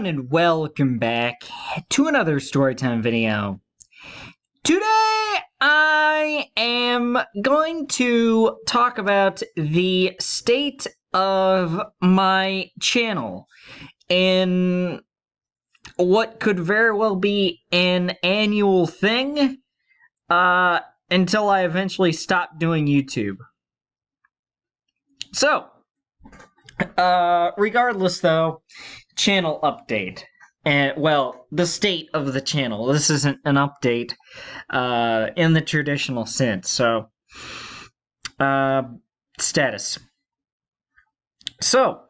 everyone, and welcome back to another Storytime video. Today, I am going to talk about the state of my channel in what could very well be an annual thing until I eventually stop doing YouTube. So, regardless though, channel update. Well, the state of the channel. This isn't an update in the traditional sense. So, status. So,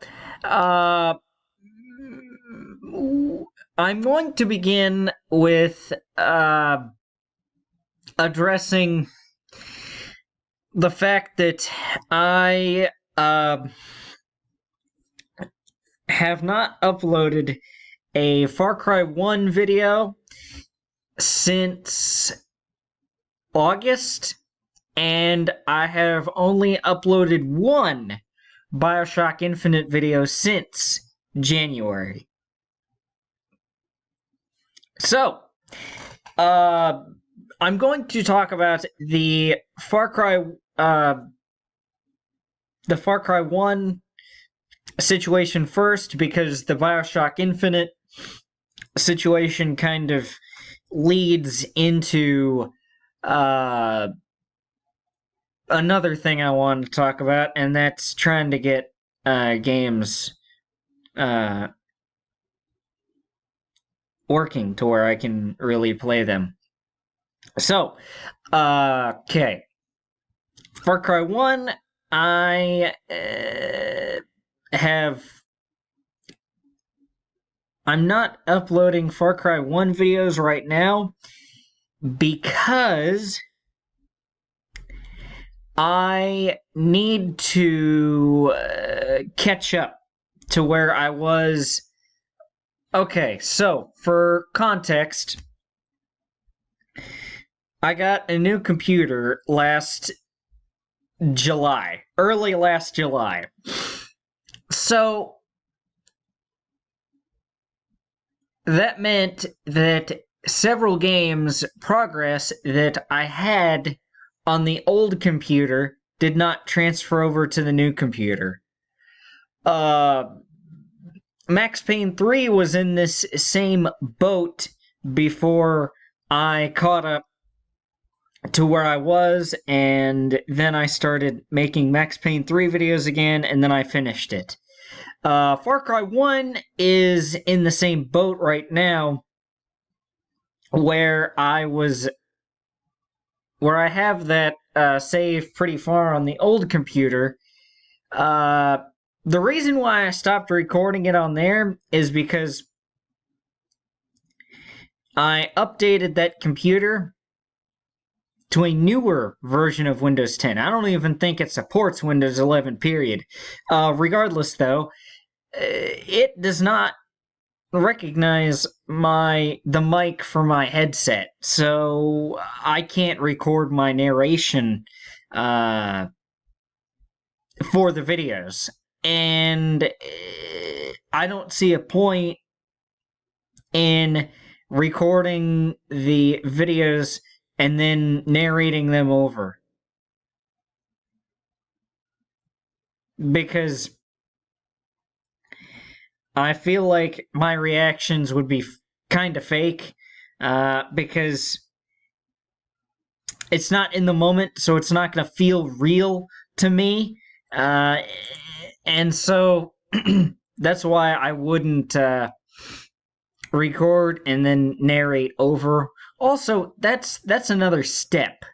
I'm going to begin with addressing the fact that I have not uploaded a Far Cry 1 video since August, and I have only uploaded one Bioshock Infinite video since January. So, I'm going to talk about the Far Cry 1 situation first, because the Bioshock Infinite situation kind of leads into another thing I want to talk about, and that's trying to get games working to where I can really play them. So, okay. Far Cry 1, I'm not uploading Far Cry 1 videos right now because I need to catch up to where I was. Okay, so for context, I got a new computer last July, early last July. So that meant that several games progress that I had on the old computer did not transfer over to the new computer. Max Payne 3 was in this same boat before I caught up to where I was, and then I started making Max Payne 3 videos again, and then I finished it. Far Cry 1 is in the same boat right now, where I have that save pretty far on the old computer. The reason why I stopped recording it on there is because I updated that computer to a newer version of Windows 10. I don't even think it supports Windows 11, period. Regardless, though, it does not recognize the mic for my headset, so I can't record my narration for the videos. And I don't see a point in recording the videos and then narrating them over, because I feel like my reactions would be kind of fake, because it's not in the moment, so it's not going to feel real to me, and so that's why I wouldn't record and then narrate over. Also, that's another step.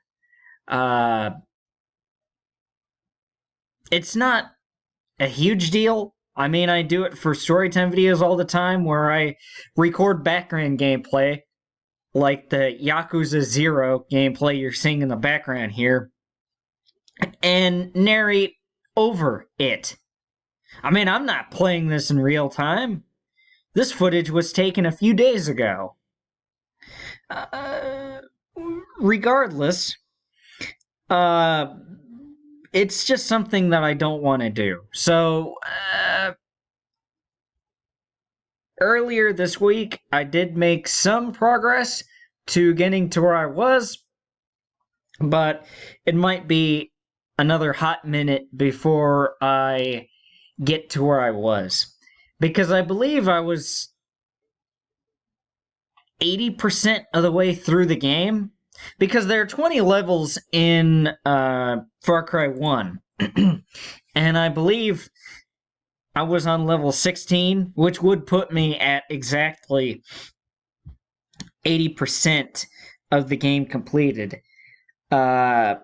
It's not a huge deal. I mean, I do it for Storytime videos all the time, where I record background gameplay, like the Yakuza 0 gameplay you're seeing in the background here, and narrate over it. I mean, I'm not playing this in real time. This footage was taken a few days ago. Regardless, it's just something that I don't want to do. So, earlier this week, I did make some progress to getting to where I was, but it might be another hot minute before I get to where I was. Because I believe I was 80% of the way through the game. Because there are 20 levels in Far Cry 1. And I believe I was on level 16, which would put me at exactly 80% of the game completed. Now,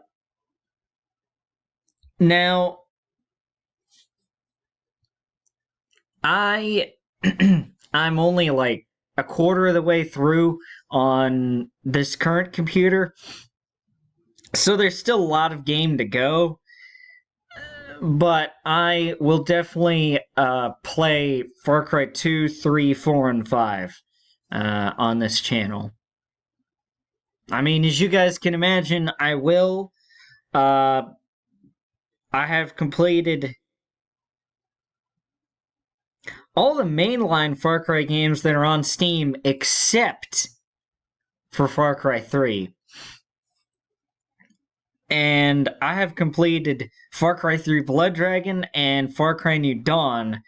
I'm only like a quarter of the way through on this current computer, so there's still a lot of game to go. But I will definitely play Far Cry 2, 3, 4, and 5 on this channel. I mean, as you guys can imagine, I will. I have completed all the mainline Far Cry games that are on Steam except for Far Cry 3. And I have completed Far Cry 3 Blood Dragon and Far Cry New Dawn.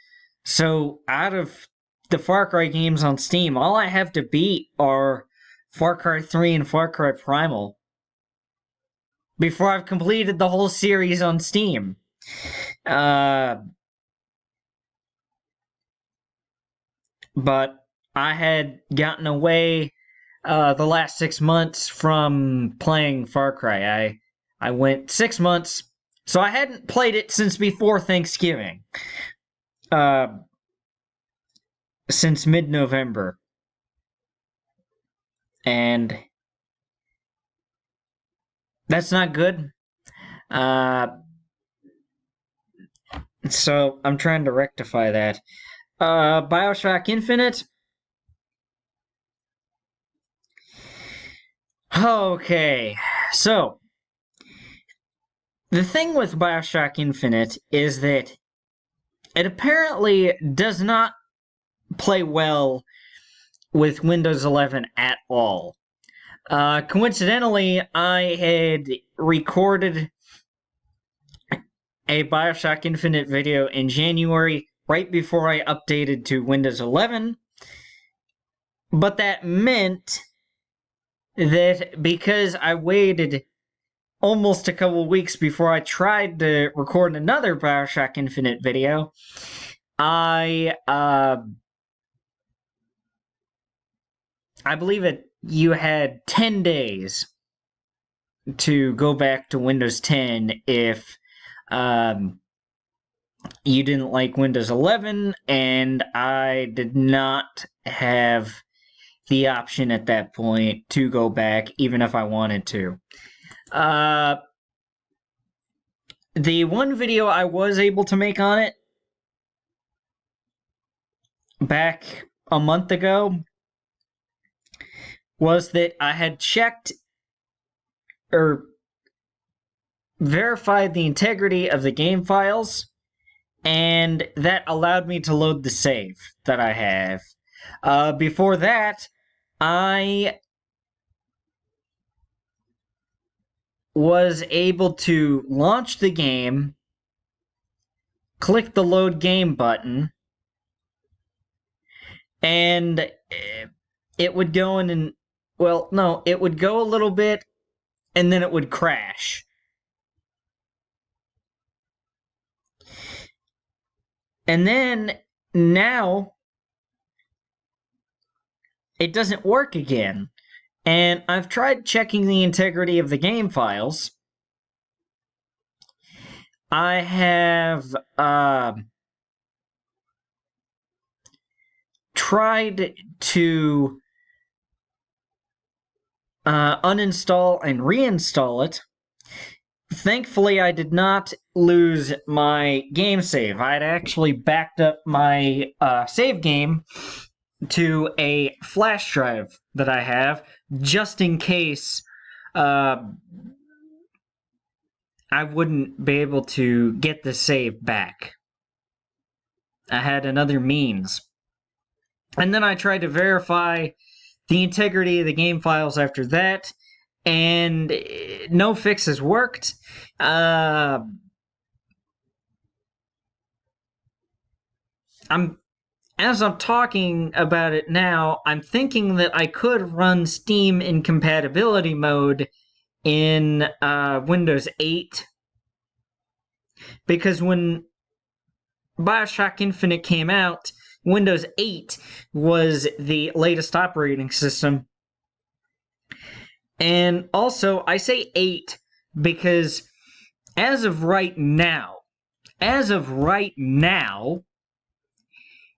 So out of the Far Cry games on Steam, all I have to beat are Far Cry 3 and Far Cry Primal before I've completed the whole series on Steam. But I had gotten away the last 6 months from playing Far Cry. I went 6 months, so I hadn't played it since before Thanksgiving. Since mid-November. And that's not good. So I'm trying to rectify that. Bioshock Infinite. Okay, so the thing with Bioshock Infinite is that it apparently does not play well with Windows 11 at all. Coincidentally, I had recorded a Bioshock Infinite video in January, right before I updated to Windows 11, but that meant that because I waited almost a couple weeks before I tried to record another Bioshock Infinite video, I believe you had 10 days to go back to Windows 10 if you didn't like Windows 11, and I did not have the option at that point to go back, even if I wanted to. The one video I was able to make on it back a month ago was that I had checked or verified the integrity of the game files, and that allowed me to load the save that I have. Before that, I was able to launch the game, click the load game button, and it would go in and, well, no, it would go a little bit, and then it would crash. And then, now, it doesn't work again. And I've tried checking the integrity of the game files. I have tried to uninstall and reinstall it. Thankfully, I did not lose my game save. I had actually backed up my save game to a flash drive that I have, just in case I wouldn't be able to get the save back. I had another means. And then I tried to verify the integrity of the game files after that, and no fixes worked. As I'm talking about it now, I'm thinking that I could run Steam in compatibility mode in Windows 8, because when Bioshock Infinite came out, Windows 8 was the latest operating system. And also, I say 8 because as of right now,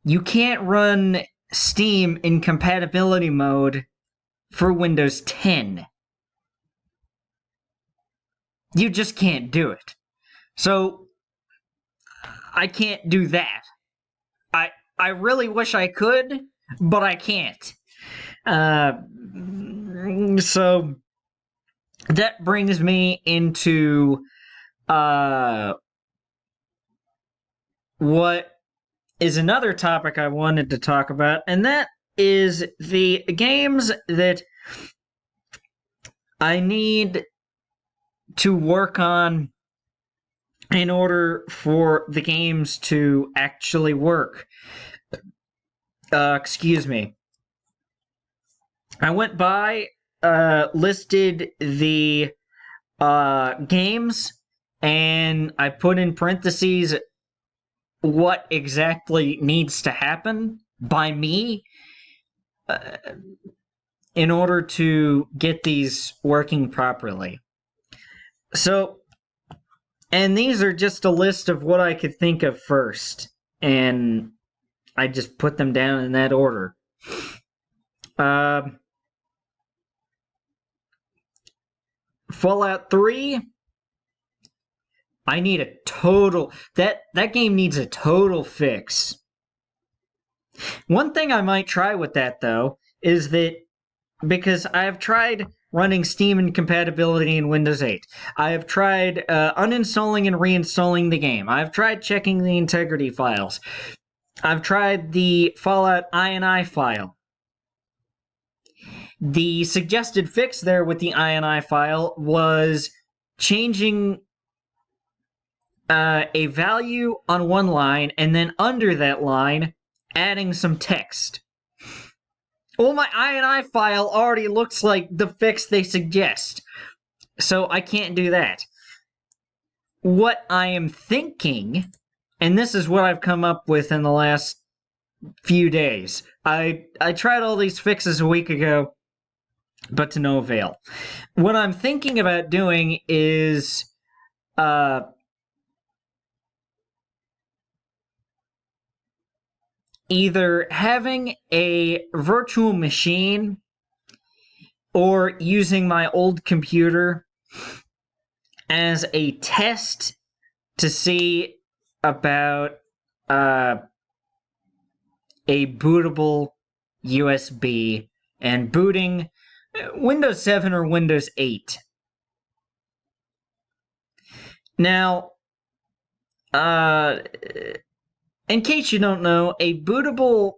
you can't run Steam in compatibility mode for Windows 10. You just can't do it. So, I can't do that. I really wish I could, but I can't. So, that brings me into what is another topic I wanted to talk about, and that is the games that I need to work on in order for the games to actually work. Excuse me. I went by, listed the games, and I put in parentheses what exactly needs to happen by me in order to get these working properly. So, and these are just a list of what I could think of first, and I just put them down in that order. Fallout 3, I need a total... That game needs a total fix. One thing I might try with that, though, is that because I have tried running Steam incompatibility in Windows 8. I have tried uninstalling and reinstalling the game. I've tried checking the integrity files. I've tried the Fallout INI file. The suggested fix there with the INI file was changing a value on one line, and then under that line, adding some text. Well, my INI file already looks like the fix they suggest, so I can't do that. What I am thinking, and this is what I've come up with in the last few days. I tried all these fixes a week ago, but to no avail. What I'm thinking about doing is either having a virtual machine or using my old computer as a test to see about a bootable USB and booting Windows 7 or Windows 8. Now, in case you don't know, a bootable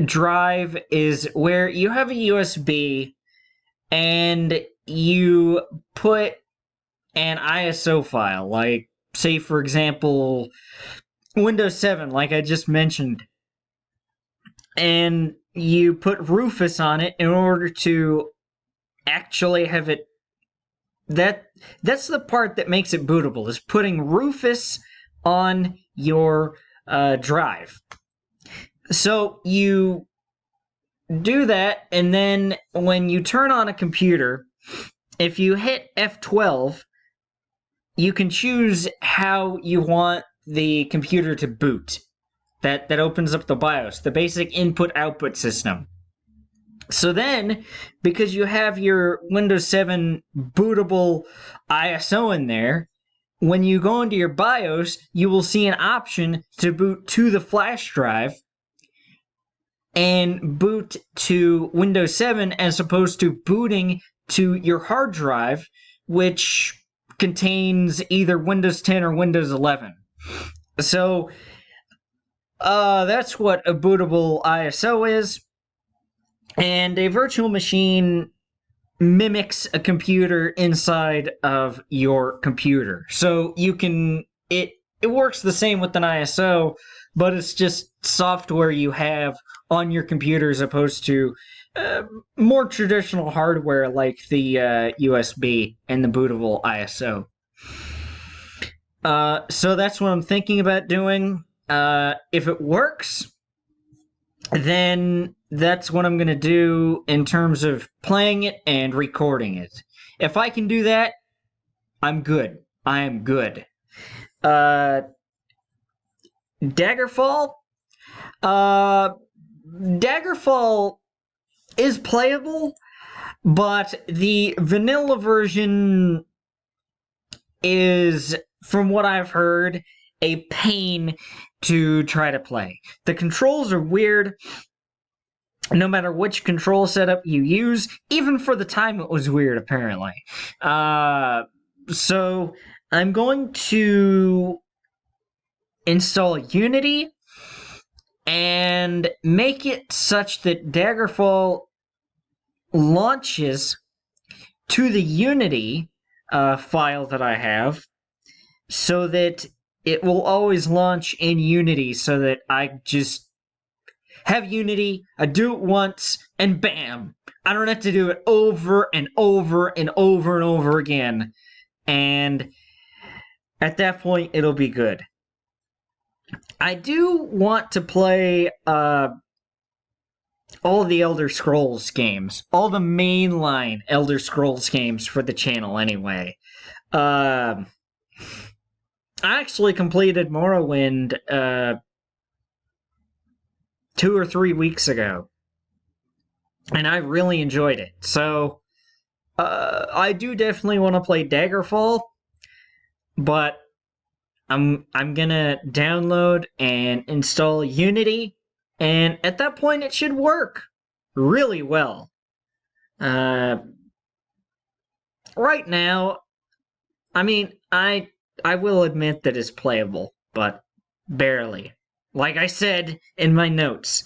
drive is where you have a USB and you put an ISO file, like, say, for example, Windows 7, like I just mentioned, and you put Rufus on it in order to actually have it. That's the part that makes it bootable, is putting Rufus on your drive. So you do that, and then when you turn on a computer, if you hit F12, you can choose how you want the computer to boot. That opens up the BIOS, the basic input-output system. So then, because you have your Windows 7 bootable ISO in there, when you go into your BIOS, you will see an option to boot to the flash drive and boot to Windows 7 as opposed to booting to your hard drive, which contains either Windows 10 or Windows 11. So That's what a bootable ISO is. And a virtual machine mimics a computer inside of your computer. So you can it works the same with an ISO, but it's just software you have on your computer as opposed to more traditional hardware like the USB and the bootable ISO. So that's what I'm thinking about doing. If it works, then that's what I'm going to do in terms of playing it and recording it. If I can do that, I'm good. I am good. Daggerfall? Uh, Daggerfall is playable, but the vanilla version is, from what I've heard, a pain to try to play. The controls are weird. No matter which control setup you use, even for the time it was weird, apparently. So I'm going to install Unity and make it such that Daggerfall launches to the Unity file that I have, so that it will always launch in Unity, so that I just have Unity, I do it once, and bam! I don't have to do it over and over and over and over again. And at that point, it'll be good. I do want to play all the Elder Scrolls games. All the mainline Elder Scrolls games for the channel, anyway. I actually completed Morrowind 2 or 3 weeks ago, and I really enjoyed it. So I do definitely want to play Daggerfall, but I'm gonna download and install Unity, and at that point it should work really well. Right now, I mean, I will admit that it's playable, but barely. Like I said in my notes.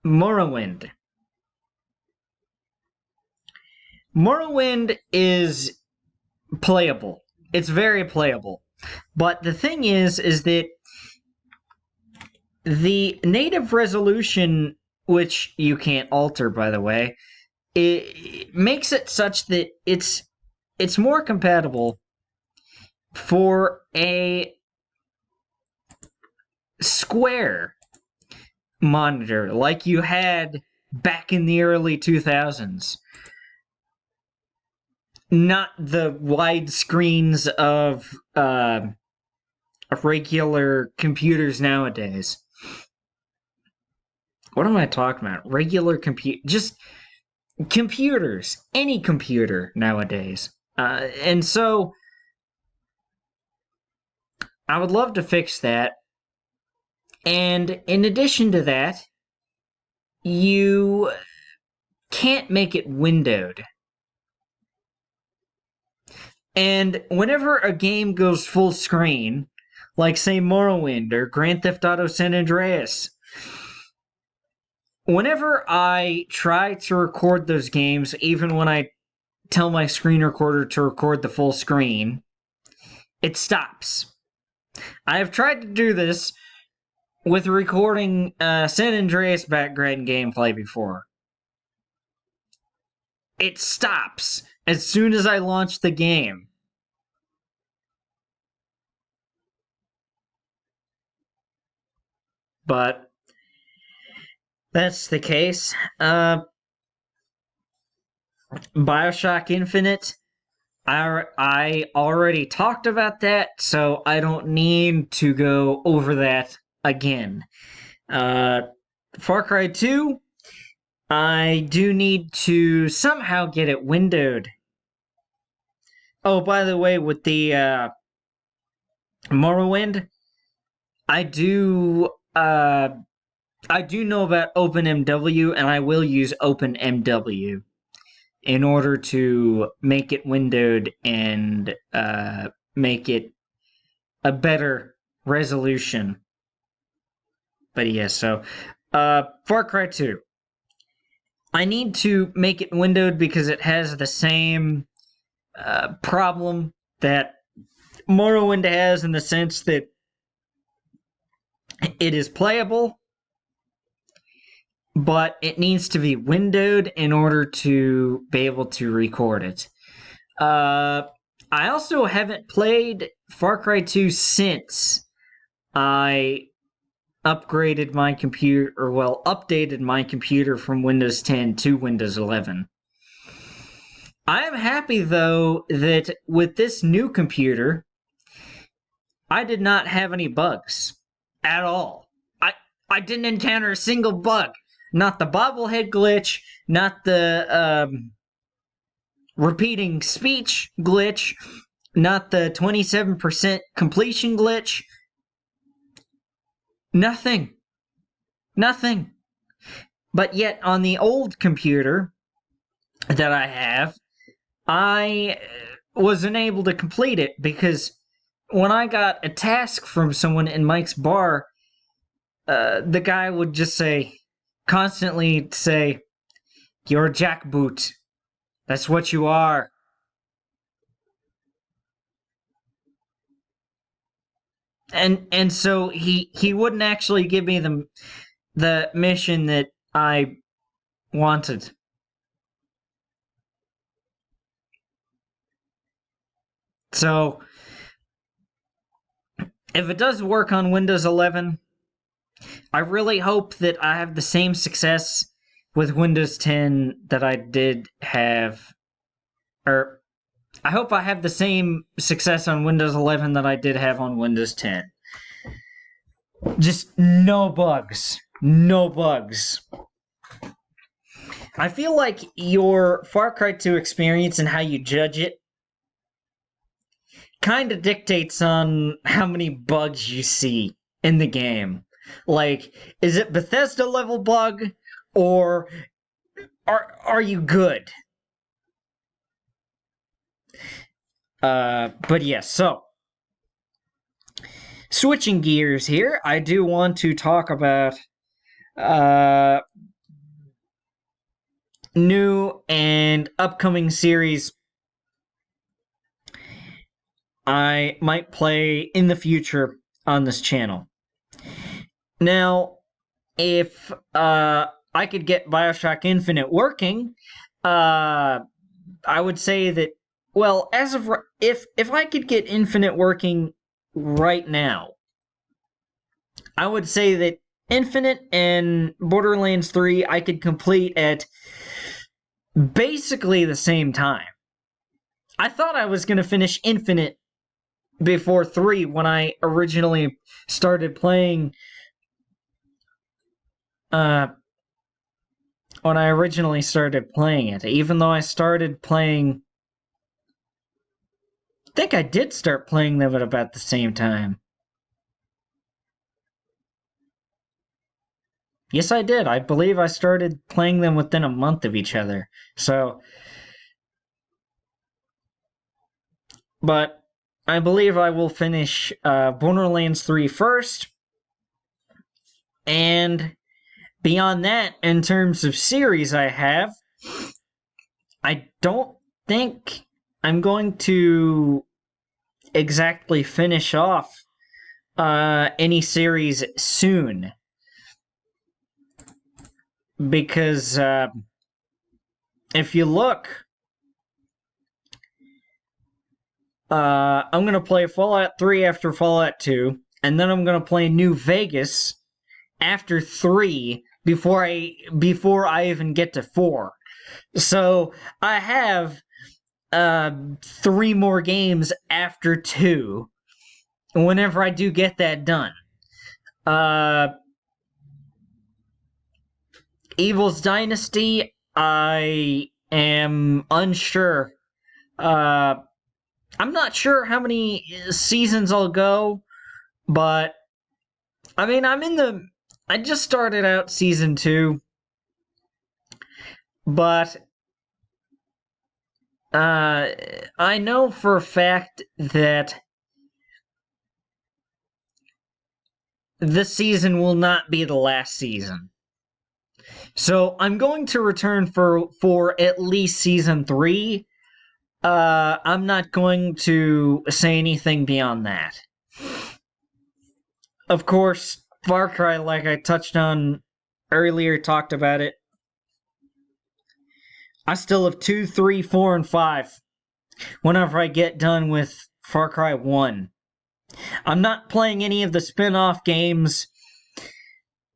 Morrowind. Morrowind is playable. It's very playable. But the thing is that the native resolution, which you can't alter, by the way, it makes it such that it's more compatible for a square monitor like you had back in the early 2000s. Not the wide screens of regular computers nowadays. What am I talking about? Regular just computers. Any computer nowadays. And so I would love to fix that. And in addition to that, you can't make it windowed. And whenever a game goes full screen, like say Morrowind or Grand Theft Auto San Andreas, whenever I try to record those games, even when I tell my screen recorder to record the full screen, it stops. I have tried to do this with recording San Andreas background gameplay before. It stops as soon as I launch the game. But that's the case. Bioshock Infinite, I already talked about that, so I don't need to go over that again. Far Cry 2, I do need to somehow get it windowed. Oh, by the way, with the Morrowind, I do know about OpenMW, and I will use OpenMW in order to make it windowed and make it a better resolution. But yeah, so Far Cry 2. I need to make it windowed because it has the same problem that Morrowind has, in the sense that it is playable, but it needs to be windowed in order to be able to record it. I also haven't played Far Cry 2 since I updated my computer from Windows 10 to Windows 11. I am happy, though, that with this new computer, I did not have any bugs at all. I didn't encounter a single bug. Not the bobblehead glitch, not the repeating speech glitch, not the 27% completion glitch. Nothing. Nothing. But yet, on the old computer that I have, I wasn't able to complete it because when I got a task from someone in Mike's bar, the guy would just constantly say, "You're a jackboot. That's what you are." And so he wouldn't actually give me the mission that I wanted. So if it does work on Windows 11, I really hope that I have the same success with Windows 10 that I did have, or I hope I have the same success on Windows 11 that I did have on Windows 10. Just no bugs. No bugs. I feel like your Far Cry 2 experience and how you judge it kind of dictates on how many bugs you see in the game. Like, is it Bethesda level bug, or are you good? But yes, so switching gears here, I do want to talk about new and upcoming series I might play in the future on this channel. Now, if I could get Bioshock Infinite working, I would say that, well, as of if I could get Infinite working right now, I would say that Infinite and Borderlands 3 I could complete at basically the same time. I thought I was going to finish Infinite before 3 when I originally started playing it, even though I started playing, I think I did start playing them at about the same time. Yes, I did. I believe I started playing them within a month of each other. So, but I believe I will finish Borderlands 3 first. And beyond that, in terms of series I have, I don't think I'm going to exactly finish off any series soon. Because if you look, I'm going to play Fallout 3 after Fallout 2, and then I'm going to play New Vegas after 3 before I even get to 4. So I have 3 more games after 2 whenever I do get that done. Evil's Dynasty, I am unsure. I'm not sure how many seasons I'll go, but I mean, I just started out season 2, but I know for a fact that this season will not be the last season. So I'm going to return for at least season 3. I'm not going to say anything beyond that. Of course, Far Cry, like I touched on earlier, talked about it. I still have 2, 3, 4, and 5 whenever I get done with Far Cry 1. I'm not playing any of the spin-off games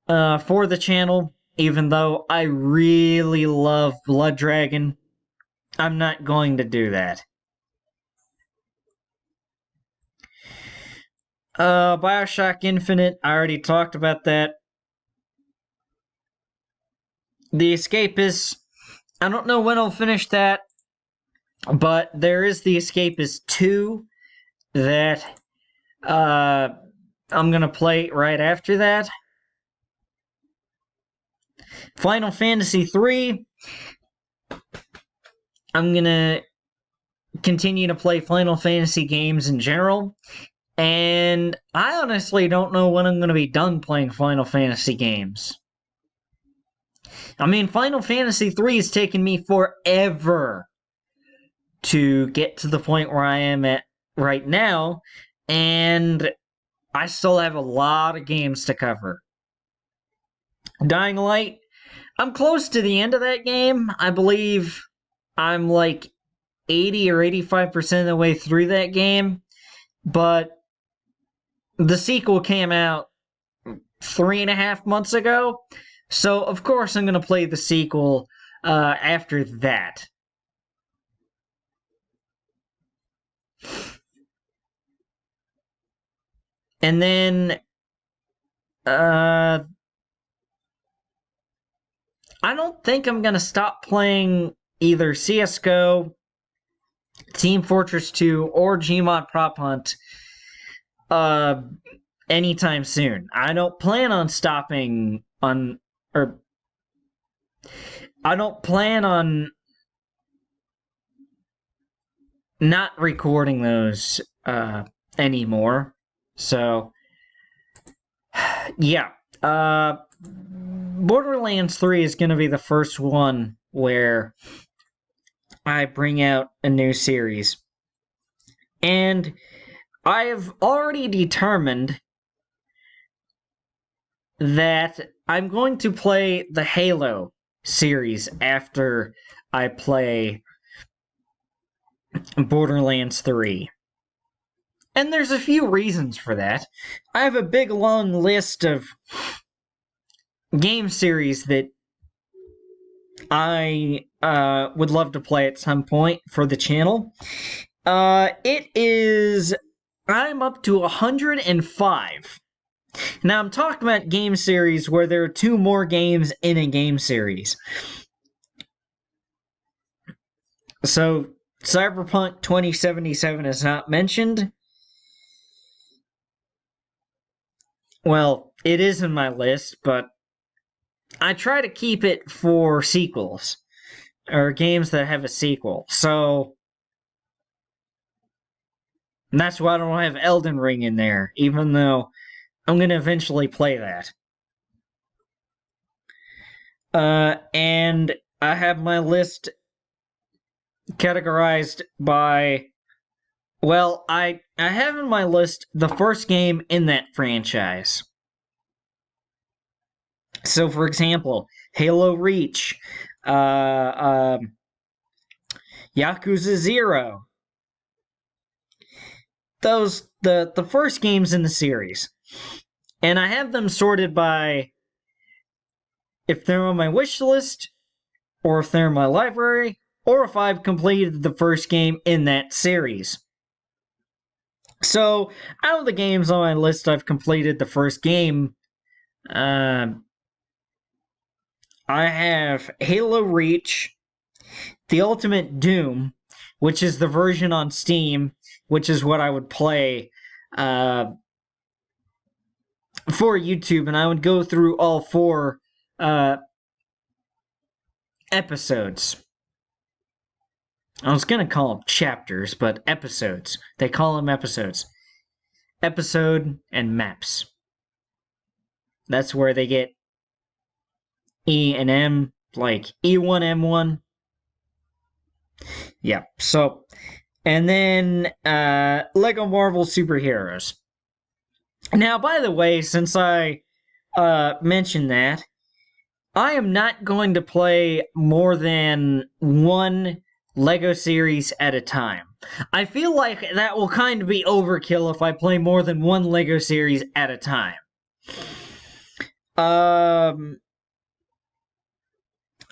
for the channel, even though I really love Blood Dragon. I'm not going to do that. Bioshock Infinite, I already talked about that. The Escapist, I don't know when I'll finish that, but there is The Escapist 2 that I'm gonna play right after that. Final Fantasy 3, I'm gonna continue to play Final Fantasy games in general. And I honestly don't know when I'm going to be done playing Final Fantasy games. I mean, Final Fantasy 3 has taken me forever to get to the point where I am at right now, and I still have a lot of games to cover. Dying Light, I'm close to the end of that game. I believe I'm like 80 or 85% of the way through that game, but the sequel came out 3.5 months ago, so of course I'm going to play the sequel after that. And then I don't think I'm going to stop playing either CSGO, Team Fortress 2, or Gmod Prop Hunt anytime soon. I don't plan on stopping on, or I don't plan on not recording those anymore. So, yeah. Borderlands 3 is going to be the first one where I bring out a new series. And I've already determined that I'm going to play the Halo series after I play Borderlands 3. And there's a few reasons for that. I have a big long list of game series that I would love to play at some point for the channel. I'm up to 105. Now I'm talking about game series where there are 2 more games in a game series. So Cyberpunk 2077 is not mentioned. Well, it is in my list, but I try to keep it for sequels, or games that have a sequel. So that's why I don't have Elden Ring in there, even though I'm going to eventually play that. And I have my list categorized by, well, I have in my list the first game in that franchise. So, for example, Halo Reach, Yakuza 0. Those, the first games in the series. And I have them sorted by if they're on my wish list, or if they're in my library, or if I've completed the first game in that series. So, out of the games on my list, I've completed the first game. I have Halo Reach, The Ultimate Doom, which is the version on Steam, which is what I would play for YouTube, and I would go through all 4 episodes. I was going to call them chapters, but episodes. They call them episodes. Episode and maps. That's where they get E and M, like E1, M1. Yeah, so, and then Lego Marvel Superheroes. Now, by the way, since I mentioned that, I am not going to play more than one Lego series at a time. I feel like that will kind of be overkill if I play more than one Lego series at a time.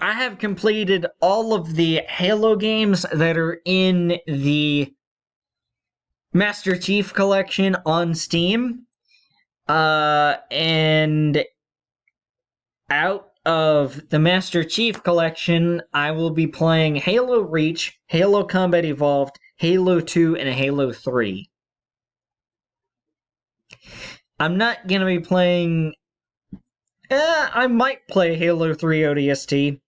I have completed all of the Halo games that are in the Master Chief Collection on Steam. And out of the Master Chief Collection, I will be playing Halo Reach, Halo Combat Evolved, Halo 2, and Halo 3. I'm not going to be playing... I might play Halo 3 ODST.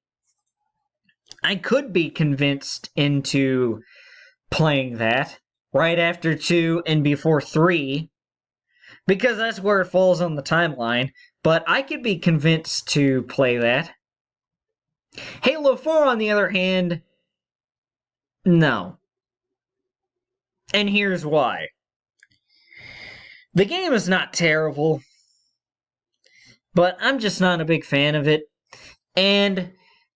I could be convinced into playing that right after 2 and before 3, because that's where it falls on the timeline, but I could be convinced to play that. Halo 4, on the other hand, no. And here's why. The game is not terrible, but I'm just not a big fan of it, and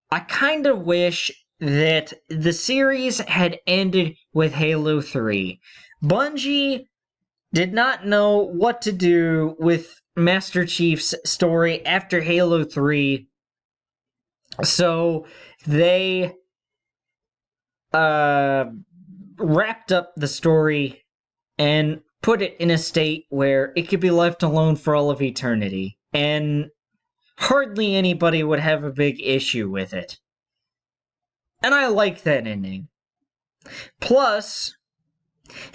I kind of wish that the series had ended with Halo 3. Bungie did not know what to do with Master Chief's story after Halo 3, so they wrapped up the story and put it in a state where it could be left alone for all of eternity, and hardly anybody would have a big issue with it. And I like that ending. Plus,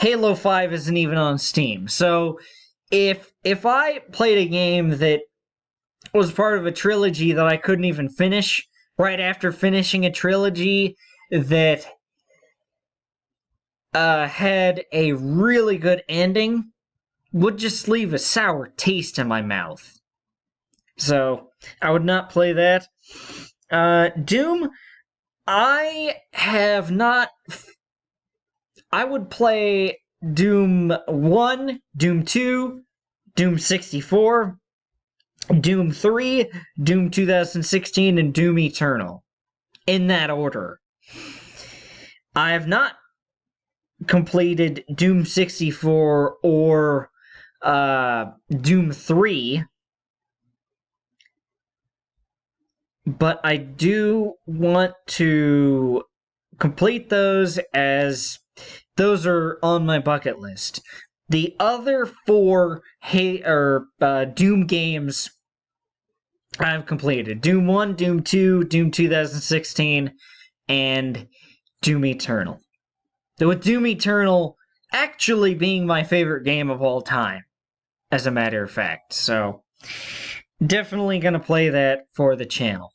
Halo 5 isn't even on Steam, so if I played a game that was part of a trilogy that I couldn't even finish, right after finishing a trilogy that had a really good ending, would just leave a sour taste in my mouth. So, I would not play that. Doom, I have not... I would play Doom 1, Doom 2, Doom 64, Doom 3, Doom 2016, and Doom Eternal. In that order. I have not completed Doom 64 or Doom 3, but I do want to complete those, as those are on my bucket list. The other 4 Doom games I've completed. Doom 1, Doom 2, Doom 2016, and Doom Eternal. With Doom Eternal actually being my favorite game of all time, as a matter of fact. So, definitely gonna play that for the channel.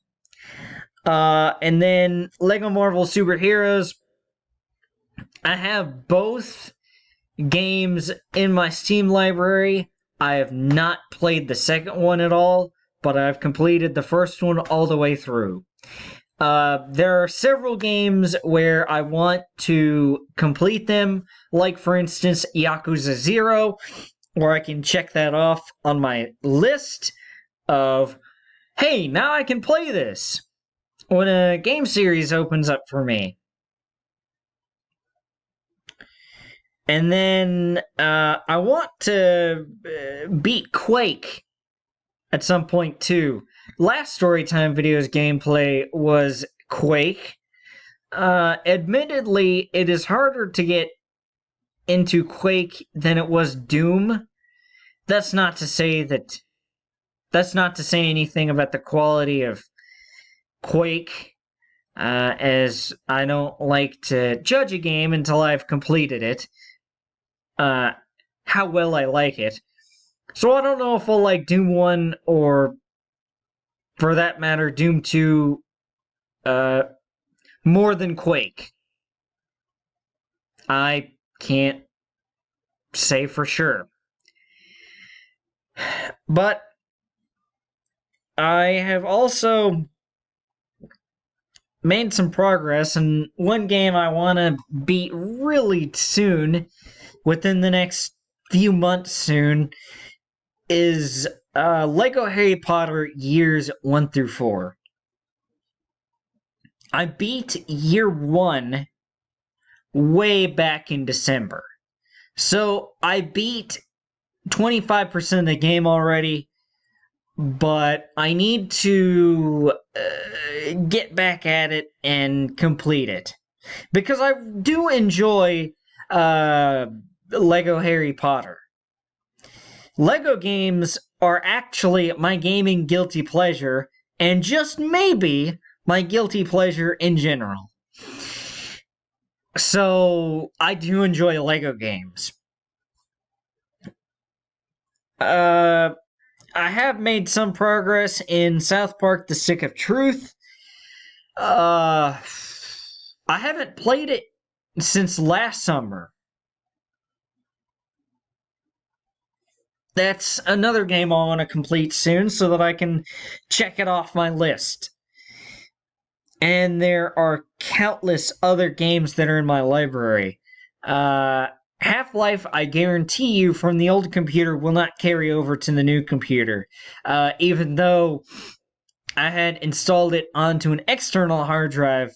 And then Lego Marvel Superheroes. I have both games in my Steam library. I have not played the second one at all, but I've completed the first one all the way through. There are several games where I want to complete them, like, for instance, Yakuza 0, where I can check that off on my list of, hey, now I can play this when a game series opens up for me. And then I want to beat Quake at some point too. Last Storytime Videos gameplay was Quake. Admittedly, it is harder to get into Quake than it was Doom. That's not to say anything about the quality of Quake, as I don't like to judge a game until I've completed it. How well I like it. So I don't know if I'll like Doom 1 or, for that matter, Doom 2 more than Quake. I can't say for sure. But I have also made some progress, and one game I want to beat really soon, within the next few months soon, is Lego Harry Potter Years 1 through 4. I beat Year 1 way back in December. So I beat 25% of the game already, but I need to get back at it and complete it. Because I do enjoy Lego Harry Potter. Lego games are actually my gaming guilty pleasure, and just maybe my guilty pleasure in general. So, I do enjoy Lego games. I have made some progress in South Park: The Stick of Truth. I haven't played it since last summer. That's another game I want to complete soon so that I can check it off my list. And there are countless other games that are in my library. Half-Life, I guarantee you, from the old computer will not carry over to the new computer. Even though I had installed it onto an external hard drive,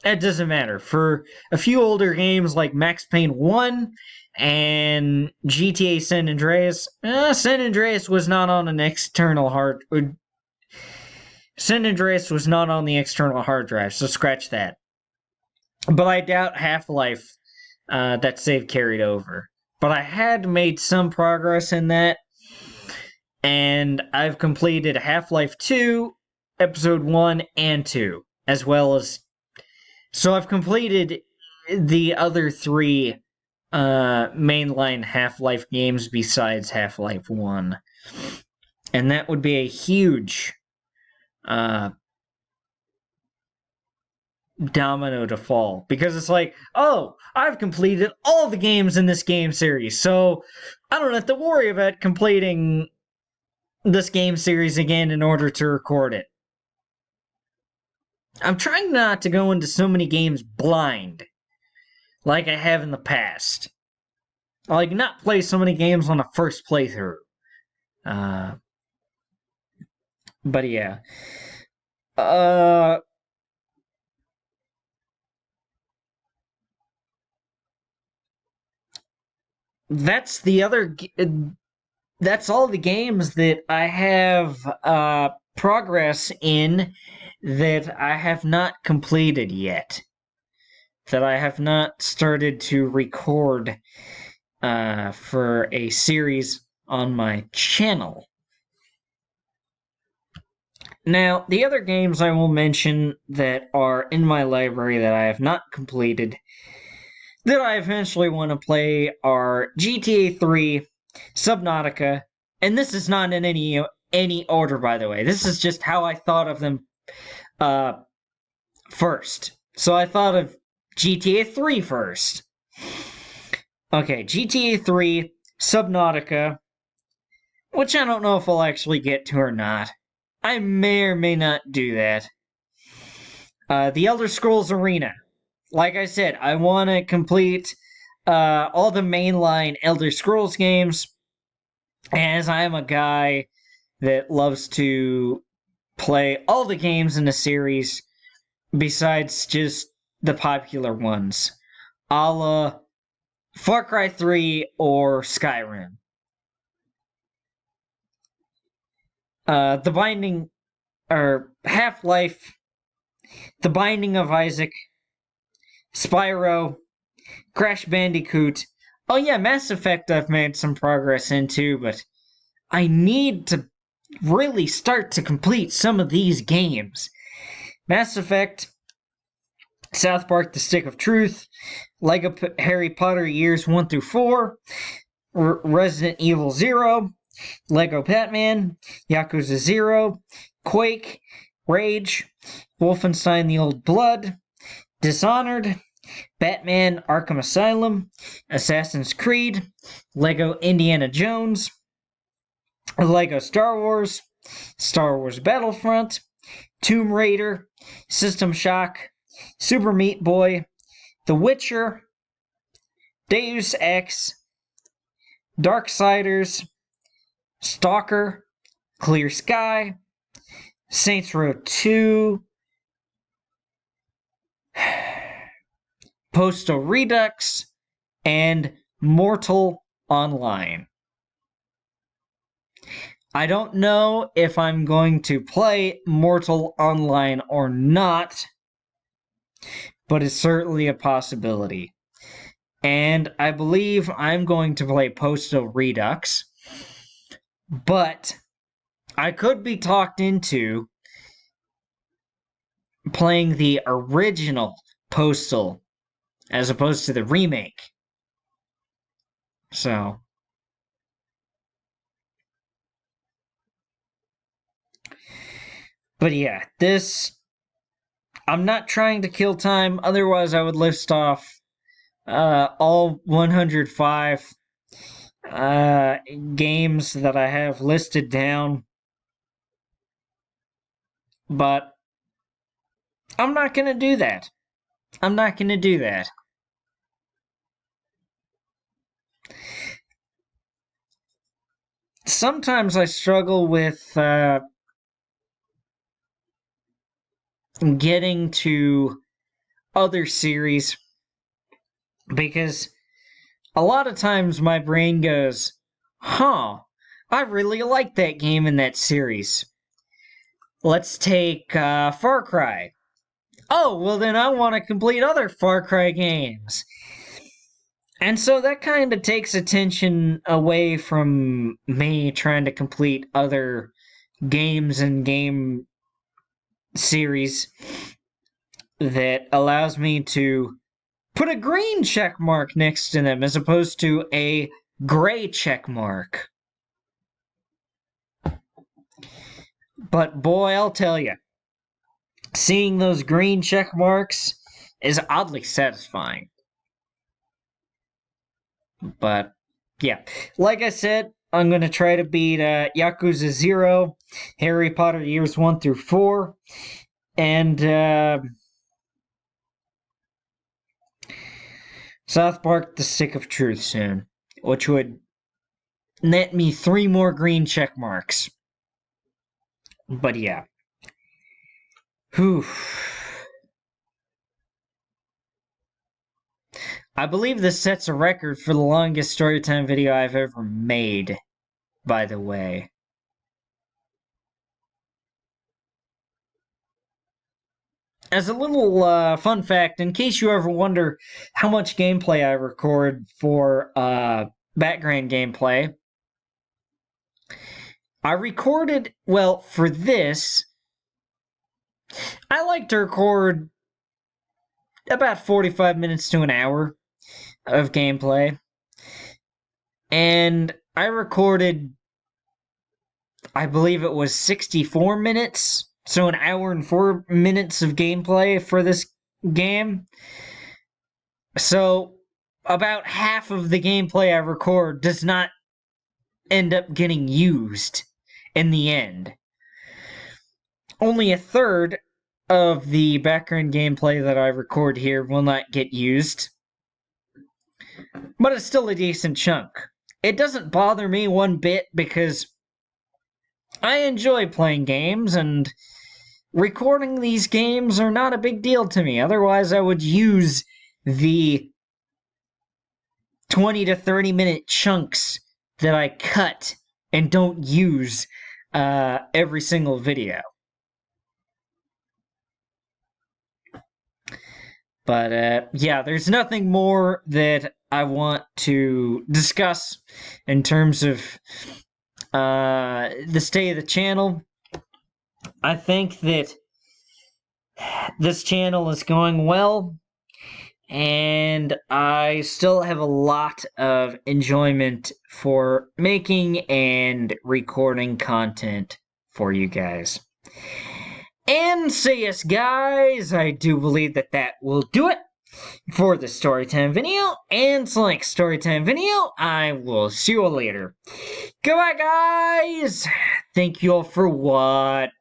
it doesn't matter. For a few older games like Max Payne 1 and GTA San Andreas, San Andreas was not on an external hard... San Andreas was not on the external hard drive, so scratch that. But I doubt Half-Life, that save carried over. But I had made some progress in that, and I've completed Half-Life 2, Episode 1 and 2, as well as... So I've completed the other 3 mainline Half-Life games besides Half-Life 1. And that would be a huge domino to fall, because it's like, oh, I've completed all the games in this game series, so I don't have to worry about completing this game series again in order to record it. I'm trying not to go into so many games blind like I have in the past. Like, not play so many games on a first playthrough. But yeah. That's the other... That's all the games that I have progress in that I have not completed yet. That I have not started to record for a series on my channel. Now, the other games I will mention that are in my library that I have not completed, that I eventually want to play, are GTA 3, Subnautica, and this is not in any order, by the way. This is just how I thought of them first. So I thought of GTA 3 first. Okay, GTA 3, Subnautica, which I don't know if I'll actually get to or not. I may or may not do that. The Elder Scrolls Arena. Like I said, I want to complete all the mainline Elder Scrolls games, as I am a guy that loves to play all the games in the series besides just the popular ones, a la Far Cry 3 or Skyrim. The Binding, or Half-Life, The Binding of Isaac, Spyro, Crash Bandicoot. Oh yeah, Mass Effect I've made some progress into, but I need to really start to complete some of these games. Mass Effect, South Park: The Stick of Truth, Lego Harry Potter Years 1 through 4, Resident Evil 0, Lego Batman, Yakuza 0, Quake, Rage, Wolfenstein: The Old Blood, Dishonored, Batman: Arkham Asylum, Assassin's Creed, Lego Indiana Jones, Lego Star Wars, Star Wars Battlefront, Tomb Raider, System Shock, Super Meat Boy, The Witcher, Deus Ex, Darksiders, Stalker, Clear Sky, Saints Row 2, Postal Redux, and Mortal Online. I don't know if I'm going to play Mortal Online or not, but it's certainly a possibility. And I believe I'm going to play Postal Redux, but I could be talked into playing the original Postal as opposed to the remake. So, but yeah, I'm not trying to kill time, otherwise I would list off all 105 games that I have listed down, but I'm not going to do that. I'm not going to do that. Sometimes I struggle with getting to other series because a lot of times my brain goes, huh, I really like that game in that series. Let's take Far Cry. Oh, well then I want to complete other Far Cry games. And so that kind of takes attention away from me trying to complete other games and game series that allows me to put a green check mark next to them as opposed to a gray check mark. But boy, I'll tell you, seeing those green check marks is oddly satisfying. But yeah, like I said, I'm going to try to beat Yakuza 0, Harry Potter Years 1 through 4, and South Park The Stick of Truth soon, which would net me 3 more green check marks. But yeah. Whew. I believe this sets a record for the longest storytime video I've ever made, by the way. As a little fun fact, in case you ever wonder how much gameplay I record for background gameplay, I recorded, well, for this, I like to record about 45 minutes to an hour of gameplay. And I recorded, I believe it was 64 minutes, so an hour and 4 minutes of gameplay for this game. So about half of the gameplay I record does not end up getting used in the end. Only a third of the background gameplay that I record here will not get used, but it's still a decent chunk. It doesn't bother me one bit because I enjoy playing games, and recording these games are not a big deal to me. Otherwise, I would use the 20 to 30 minute chunks that I cut and don't use every single video. But yeah, there's nothing more that I want to discuss in terms of the state of the channel. I think that this channel is going well, and I still have a lot of enjoyment for making and recording content for you guys. And so yes, guys, I do believe that will do it for the storytime video. And it's like storytime video. I will see you all later. Goodbye, guys. Thank you all for watching.